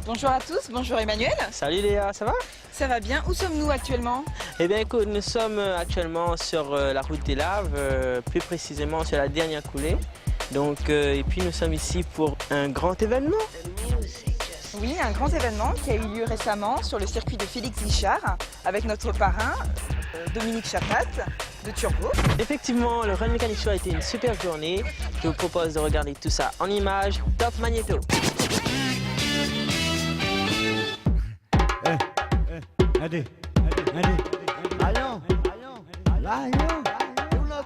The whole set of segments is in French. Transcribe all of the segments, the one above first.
Bonjour à tous, bonjour Emmanuel. Salut Léa, ça va? Ça va bien, où sommes-nous actuellement? Eh bien écoute, nous sommes actuellement sur la route des Laves, plus précisément sur la dernière coulée. Donc, et puis nous sommes ici pour un grand événement. Oui, un grand événement qui a eu lieu récemment sur le circuit de Félix Lichard avec notre parrain Dominique Chapat de Turbo. Effectivement, le Run Mechanic Show a été une super journée. Je vous propose de regarder tout ça en images. Top Magnéto! Allez. Allons. Une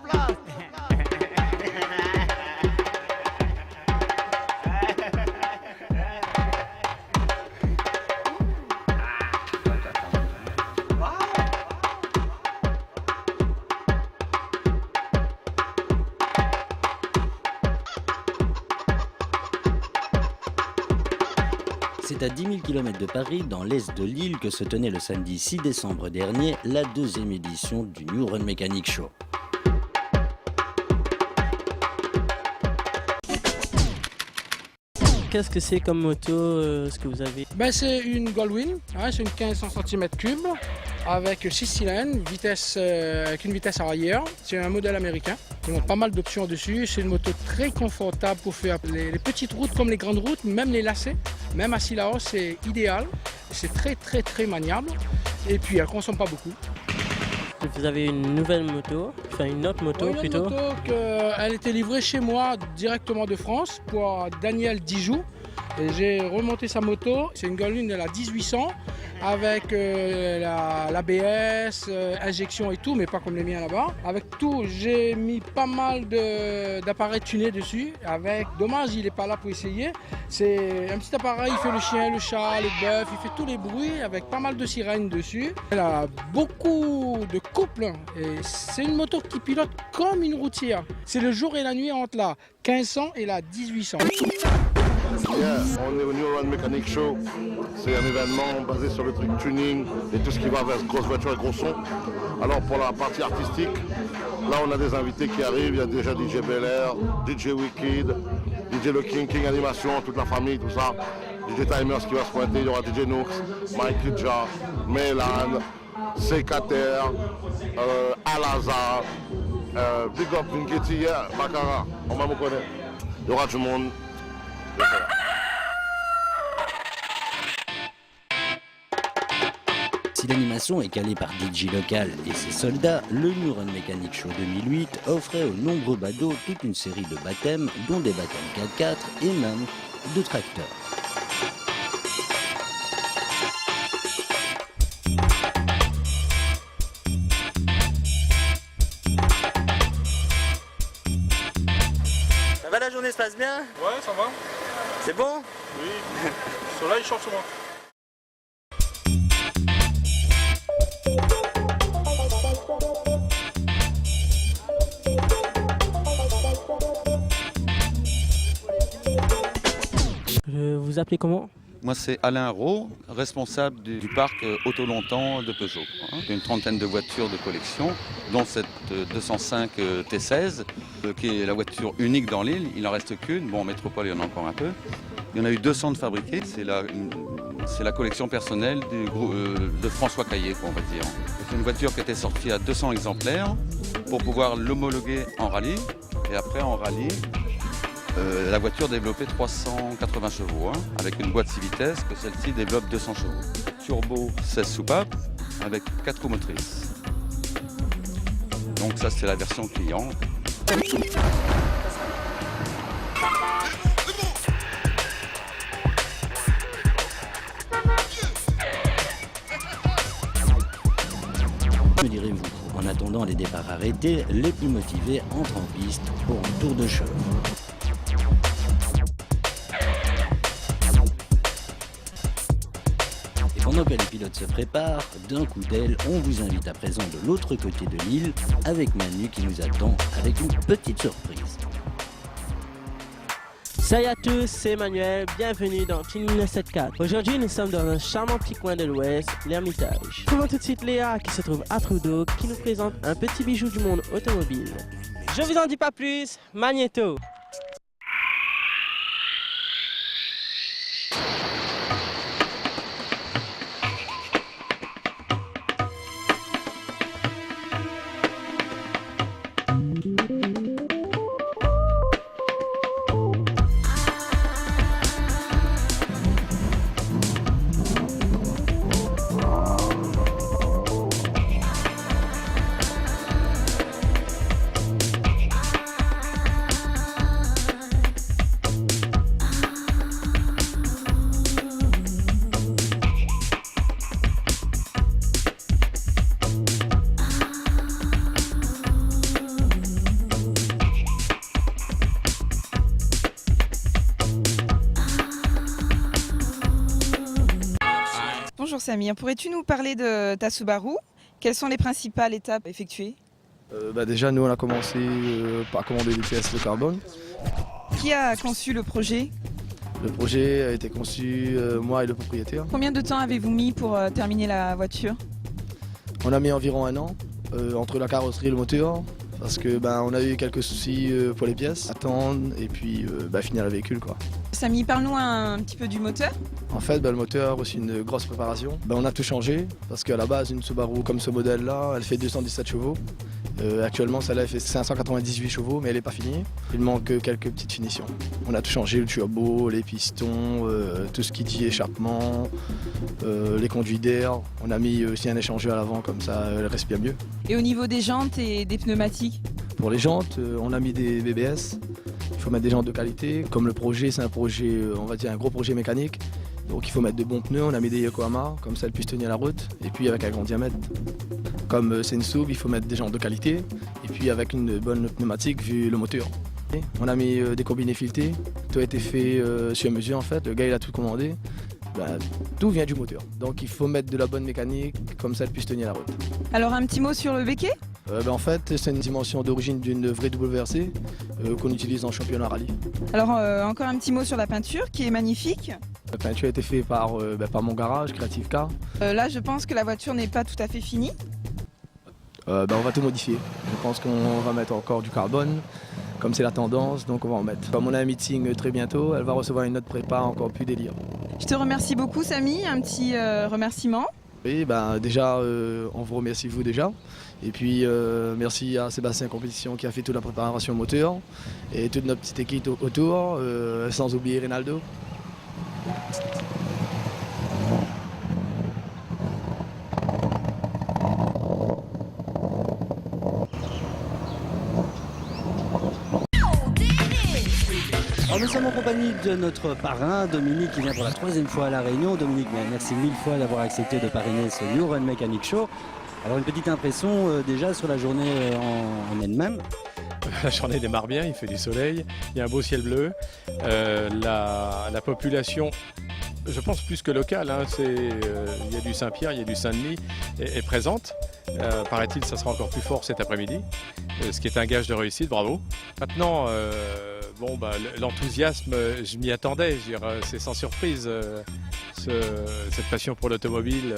place. C'est à 10 000 km de Paris, dans l'est de l'île, que se tenait le samedi 6 décembre dernier la deuxième édition du New Run Mechanic Show. Qu'est-ce que c'est comme moto, ce que vous avez? C'est une Goldwing, c'est une 1500 cm3 avec 6 cylindres, avec une vitesse arrière. C'est un modèle américain. Ils ont pas mal d'options dessus. C'est une moto très confortable pour faire les petites routes comme les grandes routes, même les lacets. Même assis là-haut, c'est idéal. C'est très maniable. Et puis elle ne consomme pas beaucoup. Vous avez une nouvelle moto, enfin une autre moto plutôt. Une moto elle était livrée chez moi directement de France pour Daniel Dijoux. Et j'ai remonté sa moto, c'est une Goldwing de la 1800 avec l'ABS, injection et tout, mais pas comme les miens là-bas. Avec tout, j'ai mis pas mal d'appareils tunés dessus. Dommage, il n'est pas là pour essayer. C'est un petit appareil, il fait le chien, le chat, le bœuf, il fait tous les bruits avec pas mal de sirènes dessus. Elle a beaucoup de couple et c'est une moto qui pilote comme une routière. C'est le jour et la nuit entre la 1500 et la 1800. On est au New Run Mechanic Show. C'est un événement basé sur le truc tuning et tout ce qui va vers grosse voiture et gros son. Alors pour la partie artistique, là on a des invités qui arrivent. Il y a déjà DJ Bel Air, DJ Wicked, DJ Le King Animation, toute la famille, tout ça. DJ Timers qui va se pointer. Il y aura DJ Nooks, Mike Kidja, Mélan, Sekater, Alaza, Big Up Vinketi, Bakara. On va vous connaître. Il y aura du monde. Si l'animation est calée par DJ Local et ses soldats, le New Run Mechanic Show 2008 offrait aux nombreux badauds toute une série de baptêmes, dont des baptêmes 4x4 et même de tracteurs. Ça va, la journée se passe bien? Ouais, ça va. C'est bon? Oui. Le soleil change souvent. Vous appelez comment? Moi, c'est Alain Rowe, responsable du parc Auto Longtemps de Peugeot. Une trentaine de voitures de collection, dont cette 205 T16, qui est la voiture unique dans l'île. Il n'en reste qu'une. Bon, en métropole, il y en a encore un peu. Il y en a eu 200 de fabriqués. C'est la collection personnelle de François Caillé, on va dire. C'est une voiture qui était sortie à 200 exemplaires pour pouvoir l'homologuer en rallye. Et après, en rallye, la voiture développait 380 chevaux, avec une boîte 6 vitesses, que celle-ci développe 200 chevaux. Turbo 16 soupapes avec 4 roues motrices. Donc ça, c'est la version client. Me direz-vous, en attendant les départs arrêtés, les plus motivés entrent en piste pour un tour de cheveux. Et pendant que les pilotes se préparent, d'un coup d'aile, on vous invite à présent de l'autre côté de l'île avec Manu qui nous attend avec une petite surprise. Salut à tous, c'est Emmanuel, bienvenue dans Tuning 974. Aujourd'hui, nous sommes dans un charmant petit coin de l'Ouest, l'Ermitage. Trouvons tout de suite Léa qui se trouve à Trudeau, qui nous présente un petit bijou du monde automobile. Je vous en dis pas plus, Magnéto! Bonjour Samy, pourrais-tu nous parler de ta Subaru? Quelles sont les principales étapes effectuées? Déjà, nous, on a commencé par commander des pièces de carbone. Qui a conçu le projet? Le projet a été conçu, moi et le propriétaire. Combien de temps avez-vous mis pour terminer la voiture? On a mis environ 1 an entre la carrosserie et le moteur, parce que on a eu quelques soucis pour les pièces, attendre et puis finir le véhicule, quoi. Samy, parle-nous un petit peu du moteur. En fait, le moteur a aussi une grosse préparation. On a tout changé, parce qu'à la base, une Subaru comme ce modèle-là, elle fait 217 chevaux. Actuellement, celle-là fait 598 chevaux, mais elle n'est pas finie. Il manque quelques petites finitions. On a tout changé, le turbo, les pistons, tout ce qui dit échappement, les conduits d'air. On a mis aussi un échangeur à l'avant, comme ça elle respire mieux. Et au niveau des jantes et des pneumatiques? Pour les jantes, on a mis des BBS. Il faut mettre des jantes de qualité. Comme le projet, c'est un projet, on va dire un gros projet mécanique. Donc il faut mettre de bons pneus, on a mis des Yokohama, comme ça elles puissent tenir la route, et puis avec un grand diamètre. Comme c'est une sub, il faut mettre des jantes de qualité, et puis avec une bonne pneumatique vu le moteur. On a mis des combinés filetés, tout a été fait sur mesure en fait, le gars il a tout commandé. Tout vient du moteur, donc il faut mettre de la bonne mécanique, comme ça elle puisse tenir la route. Alors un petit mot sur le béquet? En fait, c'est une dimension d'origine d'une vraie WRC qu'on utilise en championnat rallye. Alors encore un petit mot sur la peinture qui est magnifique. La peinture a été faite par mon garage, Creative Car. Là, je pense que la voiture n'est pas tout à fait finie. On va tout modifier. Je pense qu'on va mettre encore du carbone, comme c'est la tendance, donc on va en mettre. Comme on a un meeting très bientôt, elle va recevoir une note prépa encore plus délire. Je te remercie beaucoup Samy, un petit remerciement. Oui, déjà, on vous remercie vous déjà. Et puis merci à Sébastien Compétition qui a fait toute la préparation moteur et toute notre petite équipe autour, sans oublier Rinaldo. Alors nous sommes en compagnie de notre parrain, Dominique, qui vient pour la 3e fois à La Réunion. Dominique, merci 1000 fois d'avoir accepté de parrainer ce New Run Mechanic Show. Alors une petite impression déjà sur la journée en elle-même. La journée démarre bien, il fait du soleil, il y a un beau ciel bleu. La population, je pense plus que locale, il y a du Saint-Pierre, il y a du Saint-Denis, est présente. Paraît-il, ça sera encore plus fort cet après-midi, ce qui est un gage de réussite, bravo. Maintenant, l'enthousiasme, je m'y attendais, c'est sans surprise, cette passion pour l'automobile.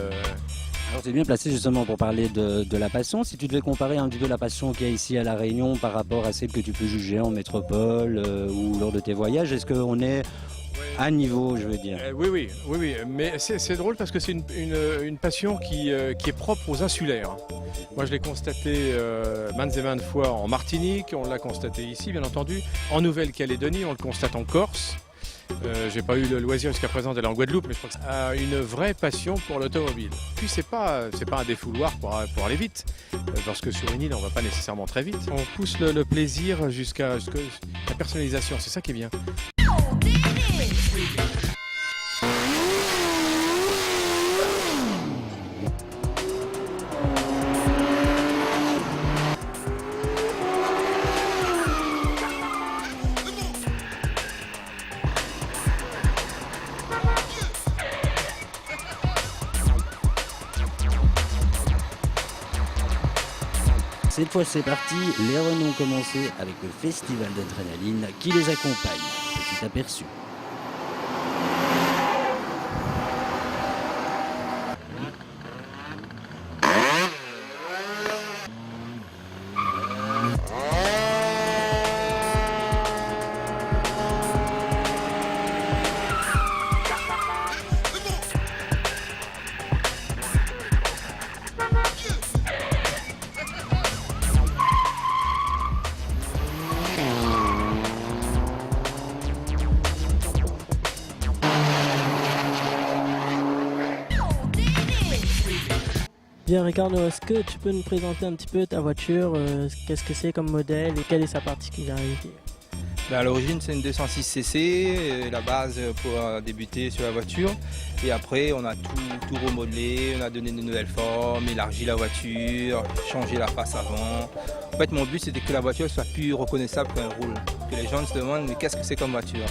Alors tu es bien placé justement pour parler de la passion. Si tu devais comparer un petit peu la passion qu'il y a ici à La Réunion par rapport à celle que tu peux juger en métropole ou lors de tes voyages, est-ce qu'on est à niveau, je veux dire? Oui, mais c'est drôle parce que c'est une passion qui est propre aux insulaires. Moi je l'ai constaté maintes et maintes fois en Martinique, on l'a constaté ici bien entendu, en Nouvelle-Calédonie, on le constate en Corse. J'ai pas eu le loisir jusqu'à présent d'aller en Guadeloupe, mais je crois que c'est une vraie passion pour l'automobile. Puis c'est pas un défouloir pour aller vite, parce que sur une île on va pas nécessairement très vite. On pousse le plaisir jusqu'à la personnalisation, c'est ça qui est bien. Cette fois c'est parti, les runs ont commencé avec le festival d'adrénaline qui les accompagne. Petit aperçu. Bien Ricardo, est-ce que tu peux nous présenter un petit peu ta voiture, qu'est-ce que c'est comme modèle et quelle est sa particularité? À l'origine c'est une 206 cc, la base pour débuter sur la voiture. Et après on a tout remodelé, on a donné de nouvelles formes, élargi la voiture, changé la face avant. En fait mon but c'était que la voiture soit plus reconnaissable quand elle roule. Que les gens se demandent mais qu'est-ce que c'est comme voiture.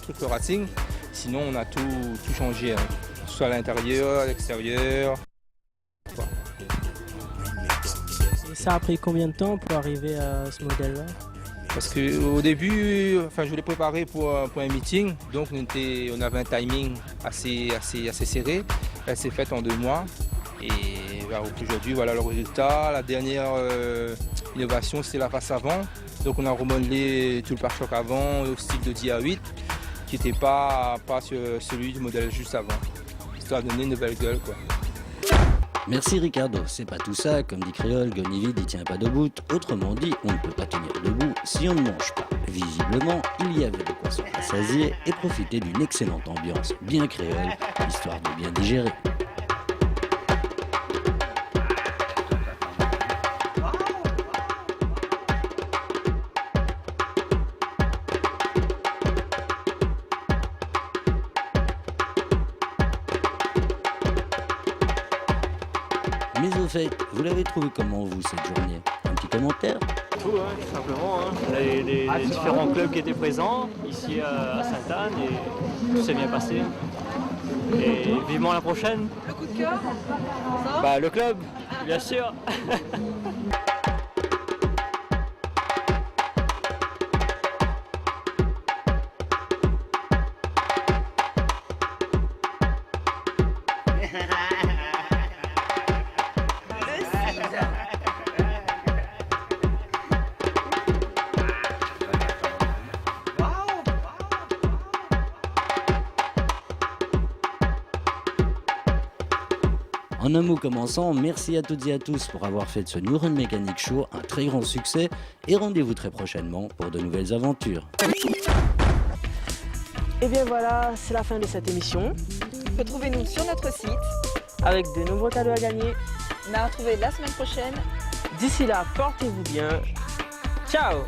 truc le Racing. Sinon, on a tout changé, hein. Soit à l'intérieur, à l'extérieur. Et ça a pris combien de temps pour arriver à ce modèle-là? Parce qu'au début, je voulais préparer pour un meeting, donc on avait un timing assez serré. Elle s'est faite en 2 mois. Et aujourd'hui, voilà le résultat. La dernière innovation, c'est la face avant. Donc on a remodelé tout le pare-choc avant au style de DA8, qui n'était pas sur celui du modèle juste avant. Histoire de donner une nouvelle gueule, quoi. Merci Ricardo, c'est pas tout ça, comme dit Créole, Gonivide il tient pas debout, autrement dit, on ne peut pas tenir debout si on ne mange pas. Visiblement, il y avait de quoi se rassasier et profiter d'une excellente ambiance bien créole, histoire de bien digérer. Mais au fait, vous l'avez trouvé comment vous cette journée? Un petit commentaire? Tout, tout simplement. Les différents clubs qui étaient présents ici à Sainte-Anne et tout s'est bien passé. Et vivement la prochaine. Le coup de cœur? Le club, bien sûr. En un mot commençant, merci à toutes et à tous pour avoir fait de ce New Run Mechanic Show un très grand succès et rendez-vous très prochainement pour de nouvelles aventures. Et bien voilà, c'est la fin de cette émission. Retrouvez-nous sur notre site. Avec de nombreux cadeaux à gagner. On a retrouvé la semaine prochaine. D'ici là, portez-vous bien. Ciao!